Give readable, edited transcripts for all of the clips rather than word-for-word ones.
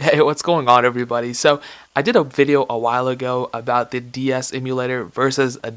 Hey, what's going on, everybody? So I did a video a while ago about the DS emulator versus a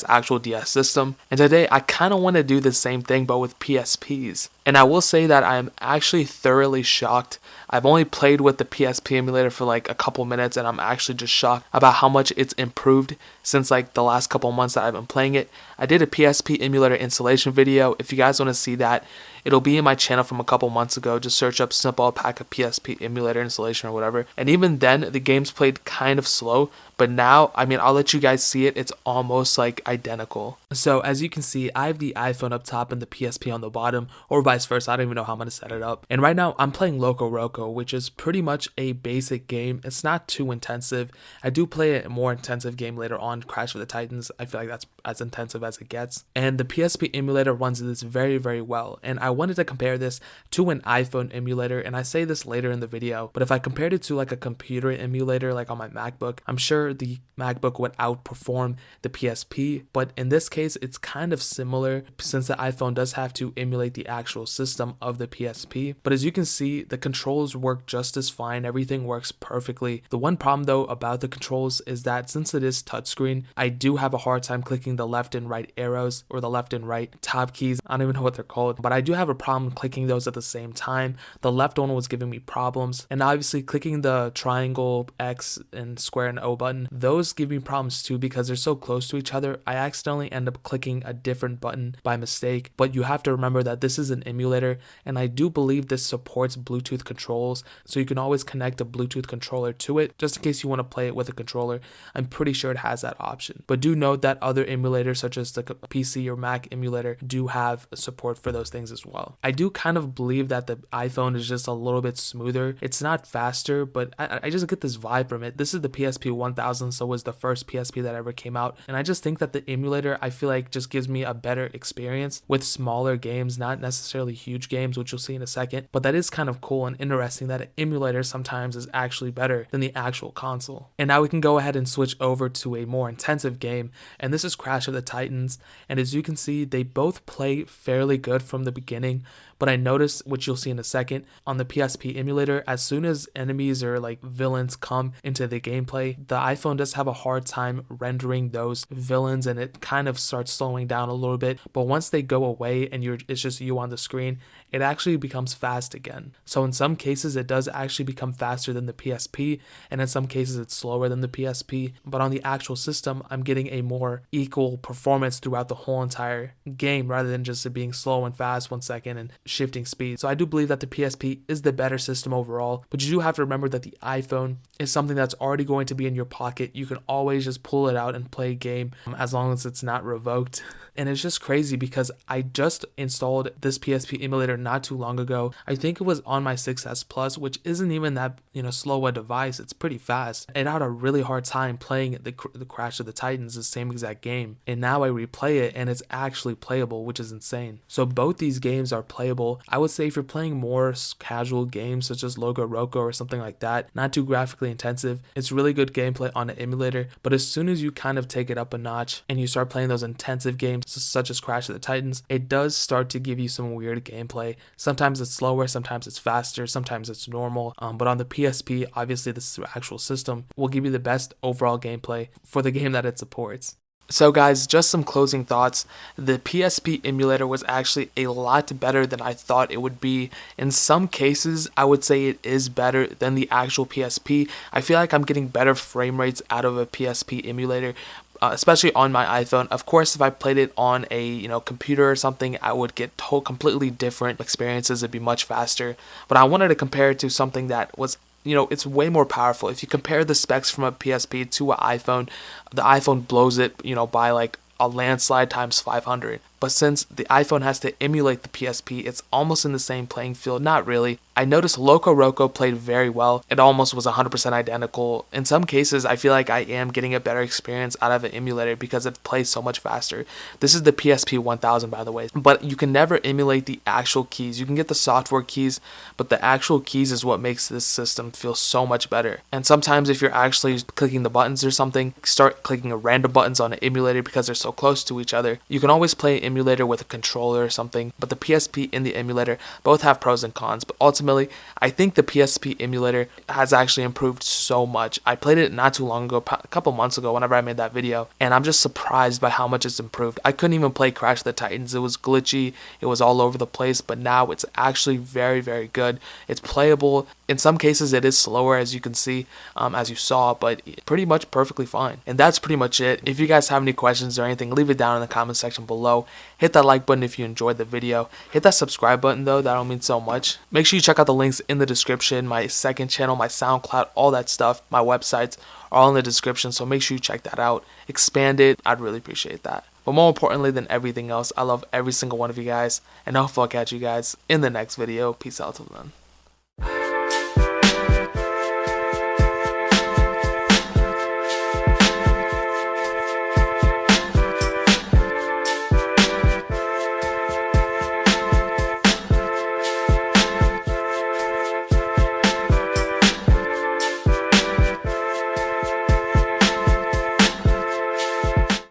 actual DS system, and today I kind of want to do the same thing but with PSPs. And I will say that I am actually thoroughly shocked. I've only played with the PSP emulator for like a couple minutes, and I'm actually just shocked about how much it's improved since like the last couple months that I've been playing it. I did a PSP emulator installation video. If you guys want to see that, it'll be in my channel from a couple months ago. Just search up simple Alpaca PSP emulator installation or whatever. And even then, the games played kind of slow, but now, I mean, I'll let you guys see it. It's almost like identical. So as you can see, I have the iPhone up top and the PSP on the bottom, or vice versa. I don't even know how I'm going to set it up. And right now I'm playing Loco Roco, which is pretty much a basic game. It's not too intensive. I do play a more intensive game later on, Crash of the Titans. I feel like that's as intensive as it gets. And the PSP emulator runs this very, very well. And I wanted to compare this to an iPhone emulator, and I say this later in the video, but if I compared it to like a computer emulator like on my MacBook, I'm sure the MacBook would outperform the PSP, but in this case it's kind of similar since the iPhone does have to emulate the actual system of the PSP. But as you can see, the controls work just as fine. Everything works perfectly. The one problem though about the controls is that since it is touchscreen, I do have a hard time clicking the left and right arrows or the left and right tab keys. I don't even know what they're called, but I do have a problem clicking those at the same time. The left one was giving me problems, and obviously clicking the triangle, X, and square and O button, those give me problems too because they're so close to each other. I accidentally end up clicking a different button by mistake, but you have to remember that this is an emulator, and I do believe this supports Bluetooth controls, so you can always connect a Bluetooth controller to it just in case you want to play it with a controller. I'm pretty sure it has that option, but do note that other emulators such as the PC or Mac emulator do have support for those things as well. I do kind of believe that the iPhone is just a little bit smoother. It's not faster, but I just get this vibe from it. This is the PSP 1000, so was the first PSP that ever came out, and I just think that the emulator, I feel like, just gives me a better experience with smaller games, not necessarily huge games, which you'll see in a second, but that is kind of cool and interesting that an emulator sometimes is actually better than the actual console. And now we can go ahead and switch over to a more intensive game, and this is Crash of the Titans, and as you can see, they both play fairly good from the beginning, but I noticed, which you'll see in a second, on the PSP emulator, as soon as enemies or like villains come into the gameplay, the iPhone does have a hard time rendering those villains, and it kind of starts slowing down a little bit. But once they go away and it's just you on the screen, it actually becomes fast again. So in some cases it does actually become faster than the PSP, and in some cases it's slower than the PSP, but on the actual system I'm getting a more equal performance throughout the whole entire game rather than just it being slow and fast 1 second and shifting speed. So I do believe that the PSP is the better system overall, but you do have to remember that the iPhone is something that's already going to be in your pocket. You can always just pull it out and play a game as long as it's not revoked. And it's just crazy because I just installed this PSP emulator not too long ago. I think it was on my 6S Plus, which isn't even that slow a device. It's pretty fast. And I had a really hard time playing the Crash of the Titans, the same exact game. And now I replay it and it's actually playable, which is insane. So both these games are playable. I would say if you're playing more casual games such as Loco Roco or something like that, not too graphically intensive, it's really good gameplay on an emulator. But as soon as you kind of take it up a notch and you start playing those intensive games such as Crash of the Titans, it does start to give you some weird gameplay. Sometimes it's slower, sometimes it's faster, sometimes it's normal. But on the PSP, obviously this actual system will give you the best overall gameplay for the game that it supports. So guys, just some closing thoughts. The PSP emulator was actually a lot better than I thought it would be. In some cases, I would say it is better than the actual PSP. I feel like I'm getting better frame rates out of a PSP emulator, especially on my iPhone. Of course, if I played it on a computer or something, I would get completely different experiences. It'd be much faster. But I wanted to compare it to something that was it's way more powerful. If you compare the specs from a PSP to an iPhone, the iPhone blows it, by like a landslide times 500. But since the iPhone has to emulate the PSP, it's almost in the same playing field. Not really. I noticed Loco Roco played very well. It almost was 100% identical. In some cases, I feel like I am getting a better experience out of an emulator because it plays so much faster. This is the PSP 1000, by the way. But you can never emulate the actual keys. You can get the software keys, but the actual keys is what makes this system feel so much better. And sometimes if you're actually clicking the buttons or something, start clicking random buttons on an emulator because they're so close to each other. You can always play an emulator with a controller or something, but the PSP and the emulator both have pros and cons. But ultimately, I think the PSP emulator has actually improved so much. I played it not too long ago, a couple months ago, whenever I made that video, and I'm just surprised by how much it's improved. I couldn't even play Crash of the Titans. It was glitchy, it was all over the place, but now it's actually very, very good. It's playable. In some cases it is slower, as you can see, as you saw, but pretty much perfectly fine. And that's pretty much it. If you guys have any questions or anything, leave it down in the comment section below. Hit that like button if you enjoyed the video. Hit that subscribe button though, that'll mean so much. Make sure you check out the links in the description. My second channel, my SoundCloud, all that stuff, my websites are all in the description, so make sure you check that out. Expand it, I'd really appreciate that. But more importantly than everything else, I love every single one of you guys, and I hope I'll catch you guys in the next video. Peace out till then.